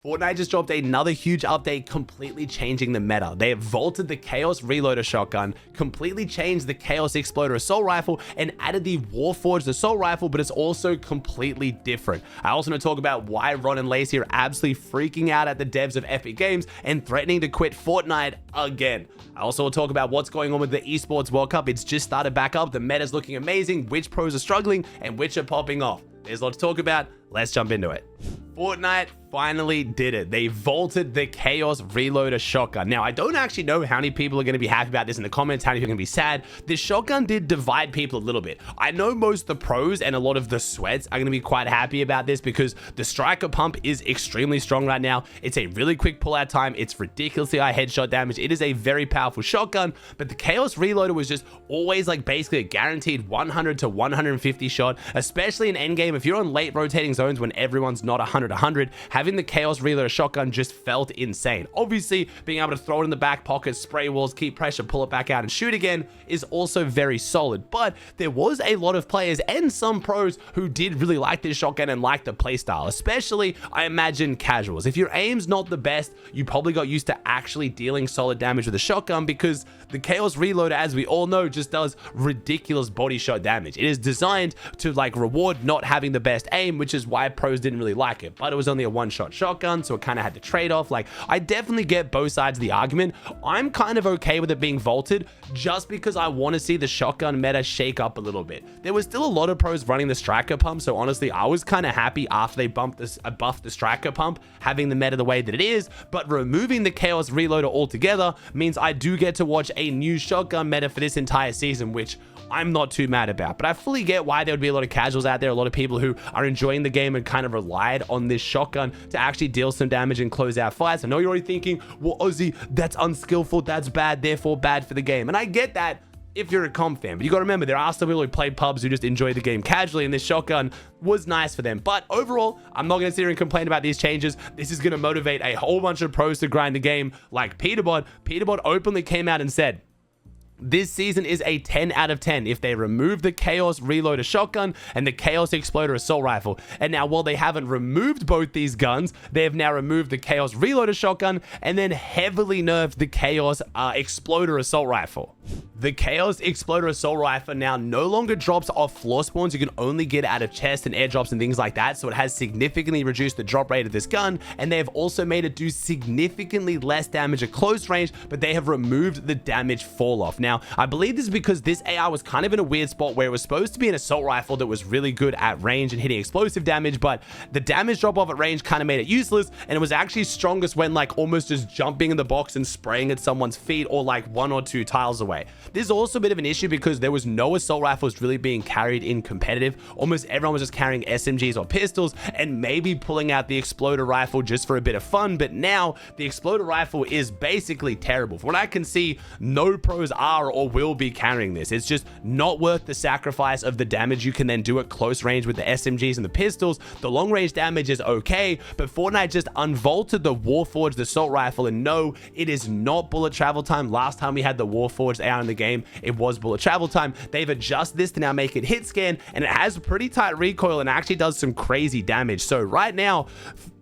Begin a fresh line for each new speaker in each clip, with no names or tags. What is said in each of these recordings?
Fortnite just dropped another huge update, completely changing the meta. They have vaulted the Chaos Reloader shotgun, completely changed the Chaos Exploder assault rifle, and added the Warforged assault rifle, but it's also completely different. I also want to talk about why Ron and Lacy are absolutely freaking out at the devs of Epic Games and threatening to quit Fortnite again. I also will talk about what's going on with the Esports World Cup. It's just started back up. The meta's looking amazing, which pros are struggling, and which are popping off. There's a lot to talk about. Let's jump into it. Fortnite finally did it. They vaulted the Chaos Reloader shotgun. Now, I don't actually know how many people are going to be happy about this in the comments, how many people are going to be sad. This shotgun did divide people a little bit. I know most of the pros and a lot of the sweats are going to be quite happy about this because the striker pump is extremely strong right now. It's a really quick pull out time. It's ridiculously high headshot damage. It is a very powerful shotgun, but the Chaos Reloader was just always like basically a guaranteed 100 to 150 shot, especially in endgame. If you're on late rotating zones when everyone's not 100, having the Chaos Reloader shotgun just felt insane. Obviously, being able to throw it in the back pocket, spray walls, keep pressure, pull it back out, and shoot again is also very solid. But there was a lot of players and some pros who did really like this shotgun and like the playstyle, especially, I imagine, casuals. If your aim's not the best, you probably got used to actually dealing solid damage with a shotgun because the Chaos Reloader, as we all know, just does ridiculous body shot damage. It is designed to like reward not having the best aim, which is why pros didn't really like it. But it was only a one-shot shotgun, so it kind of had to trade off. Like, I definitely get both sides of the argument. I'm kind of okay with it being vaulted just because I want to see the shotgun meta shake up a little bit. There was still a lot of pros running the striker pump, so honestly, I was kind of happy after they buffed the striker pump, having the meta the way that it is, but removing the Chaos Reloader altogether means I do get to watch a new shotgun meta for this entire season, which I'm not too mad about. But I fully get why there would be a lot of casuals out there, a lot of people who are enjoying the game and kind of relied on this shotgun to actually deal some damage and close out fights. I know you're already thinking, well, Aussie, that's unskillful, that's bad, therefore bad for the game. And I get that if you're a comp fan, but you got to remember, there are some people who play pubs who just enjoy the game casually, and this shotgun was nice for them. But overall, I'm not going to sit here and complain about these changes. This is going to motivate a whole bunch of pros to grind the game like Peterbot. Peterbot openly came out and said, this season is a 10 out of 10 if they remove the Chaos Reloader shotgun and the Chaos Exploder assault rifle. And now, while they haven't removed both these guns, they have now removed the Chaos Reloader shotgun and then heavily nerfed the Chaos Exploder assault rifle. The Chaos Exploder assault rifle now no longer drops off floor spawns. You can only get out of chests and airdrops and things like that. So it has significantly reduced the drop rate of this gun. And they have also made it do significantly less damage at close range, but they have removed the damage fall off. Now, I believe this is because this AR was kind of in a weird spot where it was supposed to be an assault rifle that was really good at range and hitting explosive damage, but the damage drop off at range kind of made it useless, and it was actually strongest when like almost just jumping in the box and spraying at someone's feet or like 1 or 2 tiles away. This is also a bit of an issue because there was no assault rifles really being carried in competitive. Almost everyone was just carrying SMGs or pistols and maybe pulling out the exploder rifle just for a bit of fun, but now the exploder rifle is basically terrible. From what I can see, no pros are or will be carrying this. It's just not worth the sacrifice of the damage you can then do at close range with the SMGs and the pistols. The long range damage is okay, but Fortnite just unvaulted the Warforged assault rifle, and no, it is not bullet travel time. Last time we had the Warforged AR in the game, it was bullet travel time. They've adjusted this to now make it hit scan, and it has pretty tight recoil and actually does some crazy damage. So right now,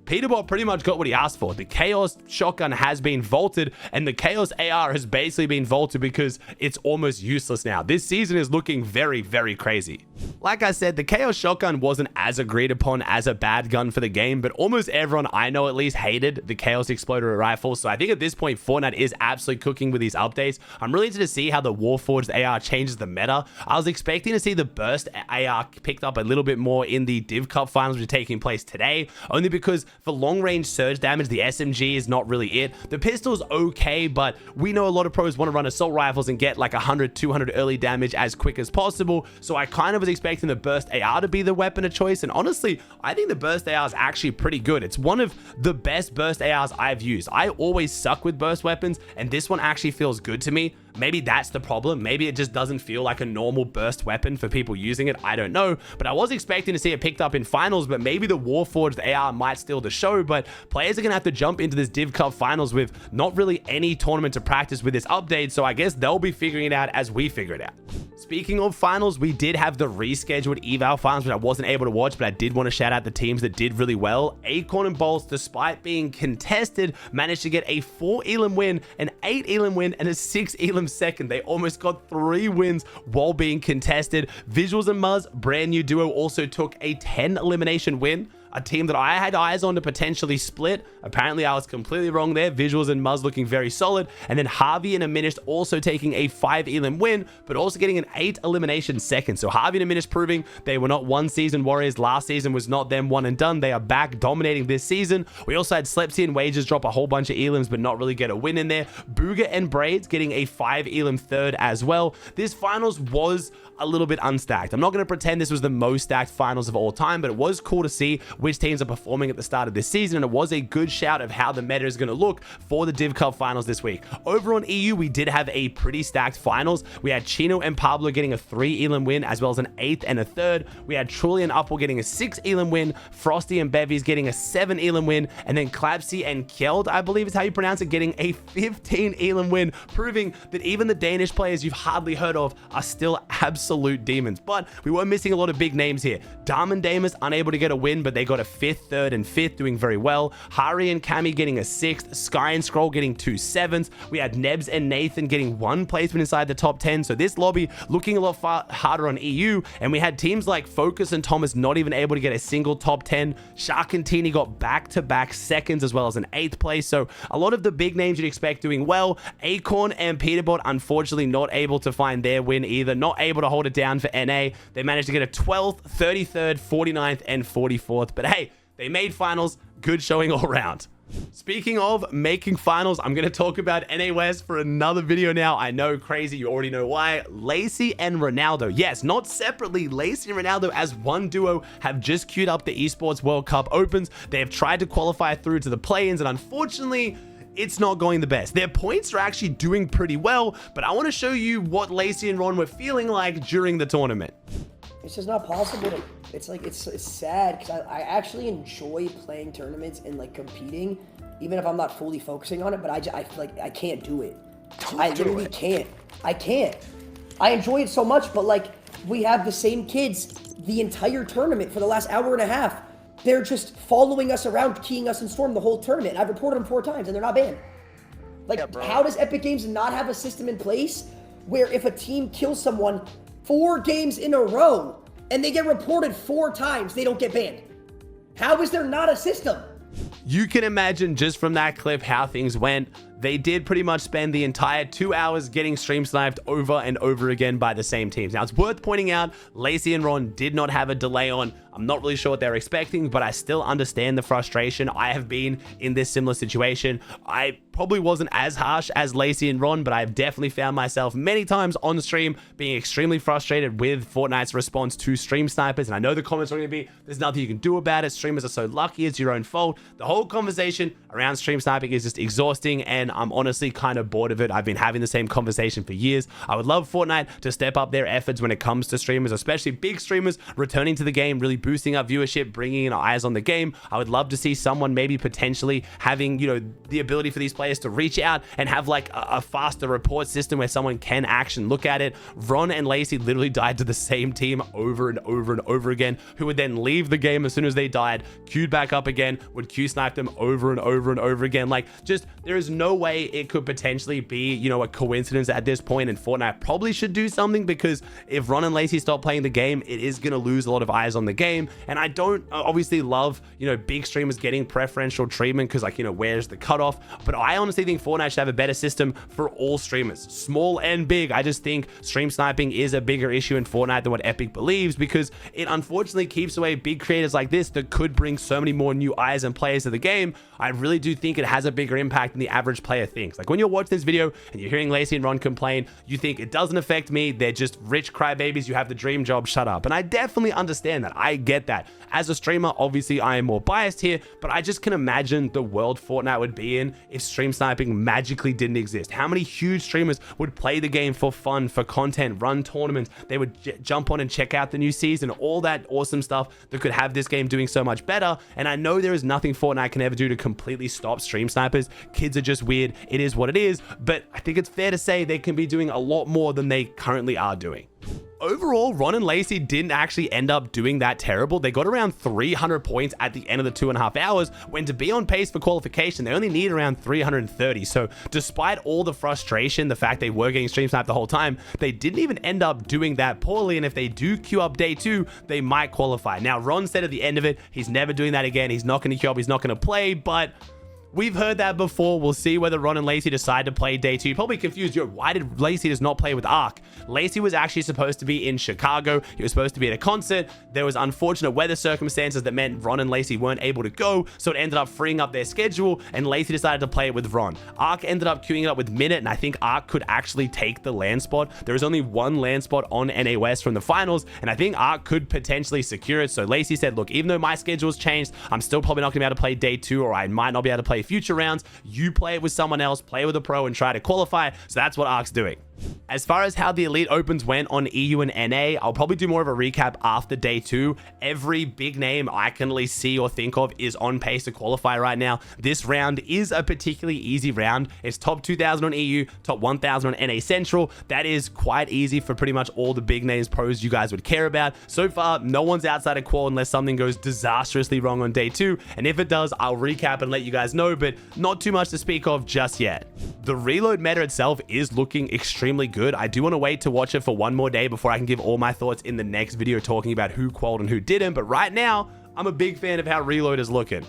Peterbot pretty much got what he asked for. The Chaos shotgun has been vaulted, and the Chaos AR has basically been vaulted because it's almost useless now. This season is looking very, very crazy. Like I said, the Chaos shotgun wasn't as agreed upon as a bad gun for the game, but almost everyone I know at least hated the Chaos Exploder rifle. So I think at this point, Fortnite is absolutely cooking with these updates. I'm really interested to see how the Warforged AR changes the meta. I was expecting to see the Burst AR picked up a little bit more in the Div Cup finals, which are taking place today, only because for long range surge damage, the SMG is not really it. The pistol's okay, but we know a lot of pros want to run assault rifles and get like 100, 200 early damage as quick as possible. So I kind of was expecting the Burst AR to be the weapon of choice. And honestly, I think the Burst AR is actually pretty good. It's one of the best Burst ARs I've used. I always suck with burst weapons, and this one actually feels good to me. maybe that's the problem. Maybe it just doesn't feel like a normal burst weapon for people using it. I don't know, but I was expecting to see it picked up in finals, but maybe the Warforged AR might steal the show. But players are gonna have to jump into this Div Cup finals with not really any tournament to practice with this update, so I guess they'll be figuring it out as we figure it out. Speaking of finals, we did have the rescheduled eval finals, which I wasn't able to watch, but I did want to shout out the teams that did really well. Acorn and Bolts, despite being contested, managed to get a 4 elim win, an 8 elim win, and a 6 elim second. They almost got 3 wins while being contested. Visuals and Muzz, brand new duo, also took a 10 elimination win. A team that I had eyes on to potentially split. Apparently, I was completely wrong there. Visuals and Muzz looking very solid. And then Harvey and Aminished also taking a 5 elim win, but also getting an 8 elimination second. So Harvey and Aminished proving they were not one season warriors. Last season was not them one and done. They are back dominating this season. We also had Slepsy and Wages drop a whole bunch of elims, but not really get a win in there. Booga and Braids getting a 5 elim third as well. This finals was a little bit unstacked. I'm not going to pretend this was the most stacked finals of all time, but it was cool to see which teams are performing at the start of this season, and it was a good shout of how the meta is going to look for the Div Cup finals this week. Over on EU, we did have a pretty stacked finals. We had Chino and Pablo getting a 3 elim win, as well as an 8th and a 3rd. We had Truly and Upwell getting a 6 elim win, Frosty and Bevies getting a 7 elim win, and then Clapsy and Kjeld, I believe is how you pronounce it, getting a 15 elim win, proving that even the Danish players you've hardly heard of are still absolute demons. But we were missing a lot of big names here. Dam and Damus unable to get a win, but they got a 5th, 3rd, and 5th, doing very well. Hari and Cammy getting a 6th, Sky and Scroll getting 2 7s. We had Nebs and Nathan getting 1 placement inside the top 10. So this lobby looking a lot harder on EU, and we had teams like Focus and Thomas not even able to get a single top 10. Shark and Teeny got back-to-back seconds as well as an 8th place. So a lot of the big names you'd expect doing well. Acorn and Peterbot unfortunately not able to find their win either, not able to hold it down for NA. They managed to get a 12th, 33rd, 49th, and 44th. But hey, they made finals. Good showing all around. Speaking of making finals, I'm going to talk about NA West for another video now. I know, crazy, you already know why. Lacy and Ronaldo, yes, not separately, Lacy and Ronaldo as one duo have just queued up the Esports World Cup Opens. They have tried to qualify through to the play-ins, and unfortunately, it's not going the best. Their points are actually doing pretty well, but I want to show you what Lacy and Ron were feeling like during the tournament.
It's just not possible. It's like, it's sad because I actually enjoy playing tournaments and like competing, even if I'm not fully focusing on it, but I feel like I can't do it. I literally can't. I can't. I enjoy it so much, but like we have the same kids the entire tournament for the last hour and a half. They're just following us around, keying us in Storm the whole tournament. I've reported them 4 times and they're not banned. Like, yeah, how does Epic Games not have a system in place where if a team kills someone 4 games in a row and they get reported 4 times, they don't get banned? How is there not a system?
You can imagine just from that clip how things went. They did pretty much spend the entire 2 hours getting stream sniped over and over again by the same teams. Now, it's worth pointing out, Lacy and Ron did not have a delay on. I'm not really sure what they're expecting, but I still understand the frustration. I have been in this similar situation. I probably wasn't as harsh as Lacy and Ron, but I've definitely found myself many times on stream being extremely frustrated with Fortnite's response to stream snipers. And I know the comments are going to be, there's nothing you can do about it. Streamers are so lucky. It's your own fault. The whole conversation around stream sniping is just exhausting, and I'm honestly kind of bored of it. I've been having the same conversation for years. I would love Fortnite to step up their efforts when it comes to streamers, especially big streamers returning to the game, really boosting up viewership, bringing in eyes on the game. I would love to see someone maybe potentially having, you know, the ability for these players to reach out and have like a faster report system where someone can actually look at it. Ron and Lacy literally died to the same team over and over and over again, who would then leave the game as soon as they died, queued back up again, would queue snipe them over and over and over again. Like, just, there is no way it could potentially be, you know, a coincidence at this point, and Fortnite probably should do something, because if Ron and Lacy stop playing the game, it is going to lose a lot of eyes on the game. And I don't obviously love, you know, big streamers getting preferential treatment because, like, you know, where's the cutoff? But I honestly think Fortnite should have a better system for all streamers, small and big. I just think stream sniping is a bigger issue in Fortnite than what Epic believes, because it unfortunately keeps away big creators like this that could bring so many more new eyes and players to the game. I really do think it has a bigger impact than the average player thinks. Like when you're watching this video and you're hearing Lacy and Ron complain, you think it doesn't affect me. They're just rich crybabies. You have the dream job. Shut up. And I definitely understand that. I get that. As a streamer, obviously I am more biased here, but I just can imagine the world Fortnite would be in if stream sniping magically didn't exist. How many huge streamers would play the game for fun, for content, run tournaments? They would jump on and check out the new season, all that awesome stuff that could have this game doing so much better. And I know there is nothing Fortnite can ever do to completely stop stream snipers. Kids are just weird. It is what it is, but I think it's fair to say they can be doing a lot more than they currently are doing. Overall, Ron and Lacy didn't actually end up doing that terrible. They got around 300 points at the end of the 2.5 hours, when to be on pace for qualification, they only need around 330. So despite all the frustration, the fact they were getting stream sniped the whole time, they didn't even end up doing that poorly. And if they do queue up day 2, they might qualify. Now, Ron said at the end of it, he's never doing that again. He's not going to queue up. He's not going to play, but we've heard that before. We'll see whether Ron and Lacy decide to play day 2. You're probably confused. Yo, why did Lacy just not play with Ark? Lacy was actually supposed to be in Chicago. He was supposed to be at a concert. There was unfortunate weather circumstances that meant Ron and Lacy weren't able to go, so it ended up freeing up their schedule, and Lacy decided to play it with Ron. Ark ended up queuing it up with Minute, and I think Ark could actually take the LAN spot. There is only one LAN spot on NA West from the finals, and I think Ark could potentially secure it. So Lacy said, look, even though my schedule's changed, I'm still probably not going to be able to play day 2, or I might not be able to play future rounds. You play it with someone else, play with a pro, and try to qualify. So that's what Ark's doing. As far as how the Elite Opens went on EU and NA, I'll probably do more of a recap after day 2. Every big name I can at least see or think of is on pace to qualify right now. This round is a particularly easy round. It's top 2,000 on EU, top 1,000 on NA Central. That is quite easy for pretty much all the big names pros you guys would care about. So far, no one's outside of qual unless something goes disastrously wrong on day 2. And if it does, I'll recap and let you guys know, but not too much to speak of just yet. The reload meta itself is looking extremely good. I do want to wait to watch it for one more day before I can give all my thoughts in the next video talking about who qualled and who didn't, but right now, I'm a big fan of how reload is looking.